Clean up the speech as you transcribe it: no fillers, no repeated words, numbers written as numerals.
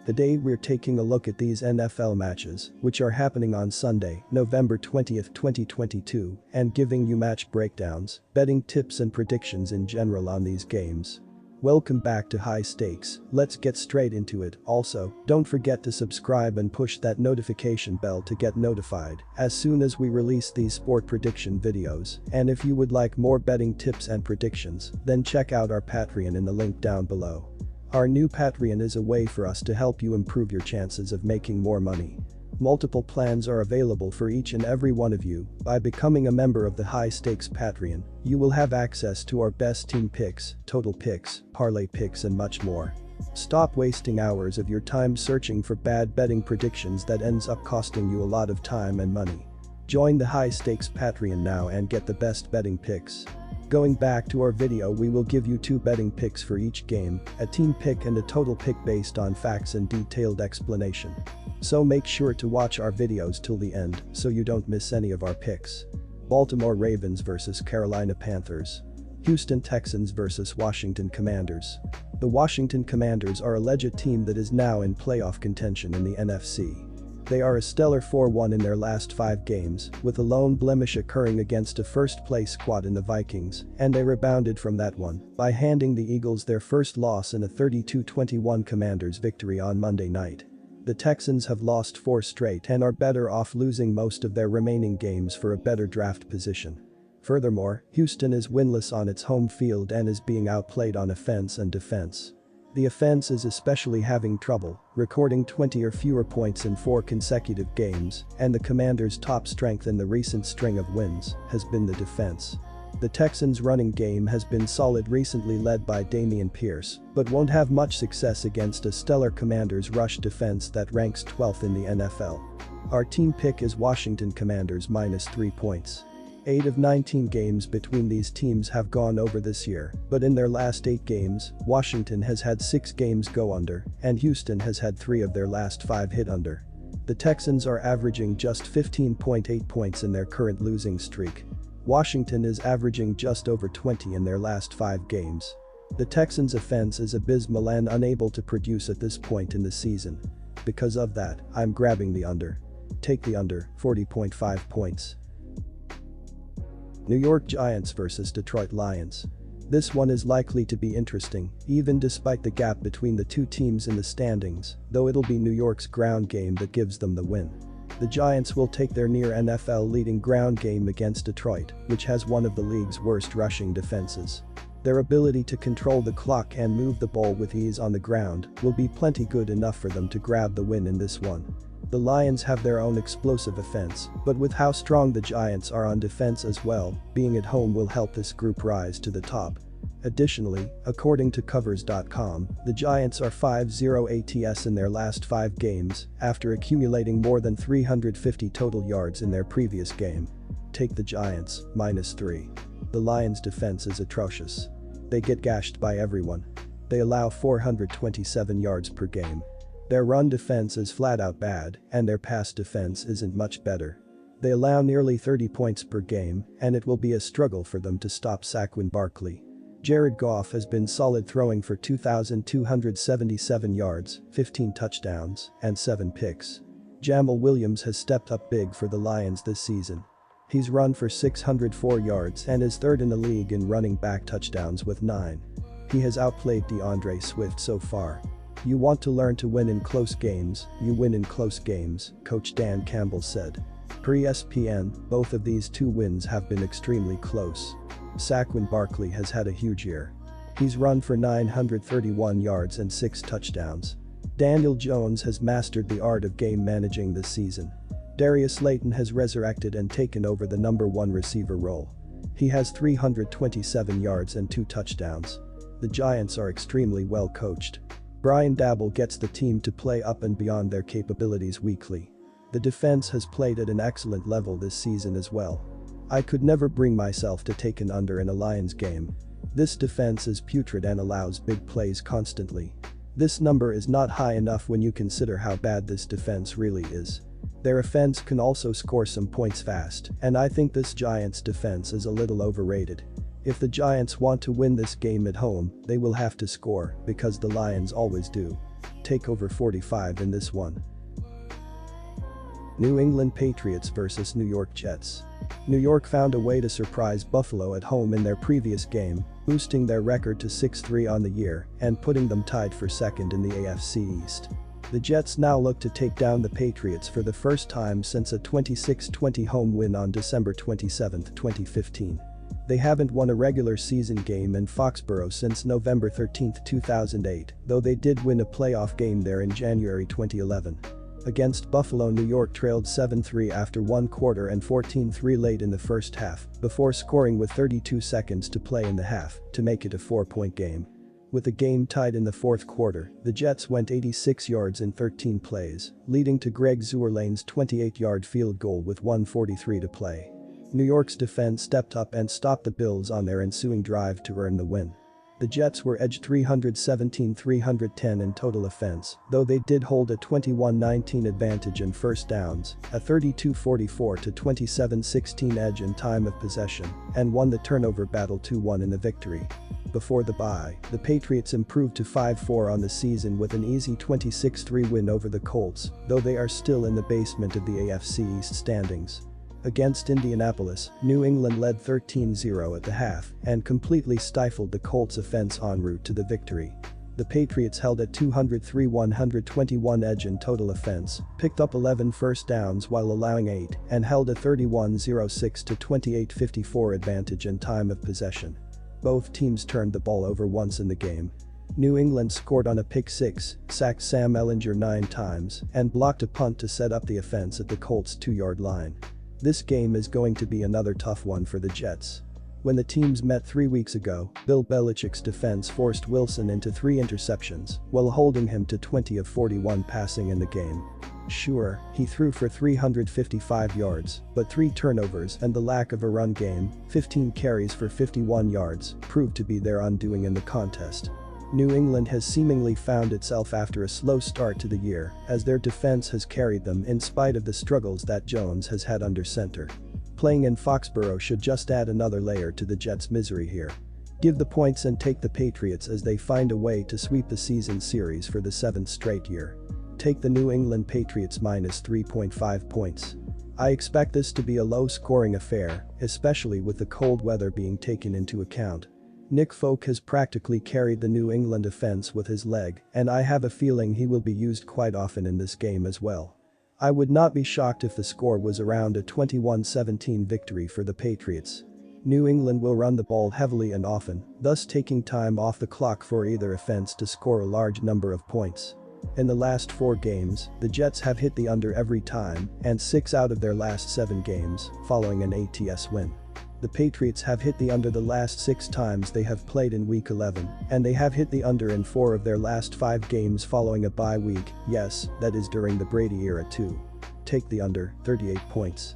Today we're taking a look at these NFL matches, which are happening on Sunday, November 20th, 2022, and giving you match breakdowns, betting tips and predictions in general on these games. Welcome back to High Stakes, let's get straight into it. Also, don't forget to subscribe and push that notification bell to get notified as soon as we release these sport prediction videos, and if you would like more betting tips and predictions, then check out our Patreon in the link down below. Our new Patreon is a way for us to help you improve your chances of making more money. Multiple plans are available for each and every one of you. By becoming a member of the High Stakes Patreon, you will have access to our best team picks, total picks, parlay picks and much more. Stop wasting hours of your time searching for bad betting predictions that ends up costing you a lot of time and money. Join the High Stakes Patreon now and get the best betting picks. Going back to our video, we will give you 2 betting picks for each game, a team pick and a total pick based on facts and detailed explanation. So make sure to watch our videos till the end so you don't miss any of our picks. Baltimore Ravens vs Carolina Panthers. Houston Texans vs Washington Commanders. The Washington Commanders are a legit team that is now in playoff contention in the NFC. They are a stellar 4-1 in their last 5 games, with a lone blemish occurring against a first-place squad in the Vikings, and they rebounded from that one by handing the Eagles their first loss in a 32-21 Commanders victory on Monday night. The Texans have lost 4 straight and are better off losing most of their remaining games for a better draft position. Furthermore, Houston is winless on its home field and is being outplayed on offense and defense. The offense is especially having trouble, recording 20 or fewer points in 4 consecutive games, and the Commanders' top strength in the recent string of wins has been the defense. The Texans' running game has been solid recently, led by Dameon Pierce, but won't have much success against a stellar Commanders' rush defense that ranks 12th in the NFL. Our team pick is Washington Commanders -3 points. 8 of 19 games between these teams have gone over this year, but in their last 8 games, Washington has had 6 games go under, and Houston has had 3 of their last 5 hit under. The Texans are averaging just 15.8 points in their current losing streak. Washington is averaging just over 20 in their last 5 games. The Texans' offense is abysmal and unable to produce at this point in the season. Because of that, I'm grabbing the under. Take the under, 40.5 points. New York Giants vs Detroit Lions. This one is likely to be interesting, even despite the gap between the two teams in the standings, though it'll be New York's ground game that gives them the win. The Giants will take their near NFL-leading ground game against Detroit, which has one of the league's worst rushing defenses. Their ability to control the clock and move the ball with ease on the ground will be plenty good enough for them to grab the win in this one. The Lions have their own explosive offense, but with how strong the Giants are on defense as well, being at home will help this group rise to the top. Additionally, according to covers.com, the Giants are 5-0 ATS in their last 5 games after accumulating more than 350 total yards in their previous game. Take the Giants, -3. The Lions' defense is atrocious. They get gashed by everyone. They allow 427 yards per game. Their run defense is flat out bad, and their pass defense isn't much better. They allow nearly 30 points per game, and it will be a struggle for them to stop Saquon Barkley. Jared Goff has been solid, throwing for 2,277 yards, 15 touchdowns, and 7 picks. Jamal Williams has stepped up big for the Lions this season. He's run for 604 yards and is 3rd in the league in running back touchdowns with 9. He has outplayed DeAndre Swift so far. You want to learn to win in close games, you win in close games, Coach Dan Campbell said. Per ESPN, both of these 2 wins have been extremely close. Saquon Barkley has had a huge year. He's run for 931 yards and 6 touchdowns. Daniel Jones has mastered the art of game managing this season. Darius Slayton has resurrected and taken over the #1 receiver role. He has 327 yards and 2 touchdowns. The Giants are extremely well coached. Brian Daboll gets the team to play up and beyond their capabilities weekly. The defense has played at an excellent level this season as well. I could never bring myself to take an under in a Lions game. This defense is putrid and allows big plays constantly. This number is not high enough when you consider how bad this defense really is. Their offense can also score some points fast, and I think this Giants defense is a little overrated. If the Giants want to win this game at home, they will have to score, because the Lions always do. Take over 45 in this one. New England Patriots vs New York Jets. New York found a way to surprise Buffalo at home in their previous game, boosting their record to 6-3 on the year and putting them tied for second in the AFC East. The Jets now look to take down the Patriots for the first time since a 26-20 home win on December 27, 2015. They haven't won a regular season game in Foxborough since November 13, 2008, though they did win a playoff game there in January 2011. Against Buffalo, New York trailed 7-3 after one quarter and 14-3 late in the first half, before scoring with 32 seconds to play in the half to make it a 4-point game. With the game tied in the fourth quarter, the Jets went 86 yards in 13 plays, leading to Greg Zuerlein's 28-yard field goal with 1:43 to play. New York's defense stepped up and stopped the Bills on their ensuing drive to earn the win. The Jets were edged 317-310 in total offense, though they did hold a 21-19 advantage in first downs, a 32-44 to 27-16 edge in time of possession, and won the turnover battle 2-1 in the victory. Before the bye, the Patriots improved to 5-4 on the season with an easy 26-3 win over the Colts, though they are still in the basement of the AFC East standings. Against Indianapolis, New England led 13-0 at the half and completely stifled the Colts' offense en route to the victory. The Patriots held a 203-121 edge in total offense, picked up 11 first downs while allowing 8, and held a 31-06 to 28-54 advantage in time of possession. Both teams turned the ball over once in the game. New England scored on a pick six, sacked Sam Ehlinger 9 times, and blocked a punt to set up the offense at the Colts' 2-yard line. This game is going to be another tough one for the Jets. When the teams met 3 weeks ago, Bill Belichick's defense forced Wilson into 3 interceptions while holding him to 20 of 41 passing in the game. Sure, he threw for 355 yards, but 3 turnovers and the lack of a run game, 15 carries for 51 yards, proved to be their undoing in the contest. New England has seemingly found itself after a slow start to the year, as their defense has carried them in spite of the struggles that Jones has had under center. Playing in Foxborough should just add another layer to the Jets' misery here. Give the points and take the Patriots as they find a way to sweep the season series for the 7th straight year. Take the New England Patriots minus 3.5 points. I expect this to be a low-scoring affair, especially with the cold weather being taken into account. Nick Folk has practically carried the New England offense with his leg, and I have a feeling he will be used quite often in this game as well. I would not be shocked if the score was around a 21-17 victory for the Patriots. New England will run the ball heavily and often, thus taking time off the clock for either offense to score a large number of points. In the last 4 games, the Jets have hit the under every time, and 6 out of their last 7 games, following an ATS win. The Patriots have hit the under the last 6 times they have played in Week 11, and they have hit the under in 4 of their last 5 games following a bye week, yes, that is during the Brady era too. Take the under, 38 points.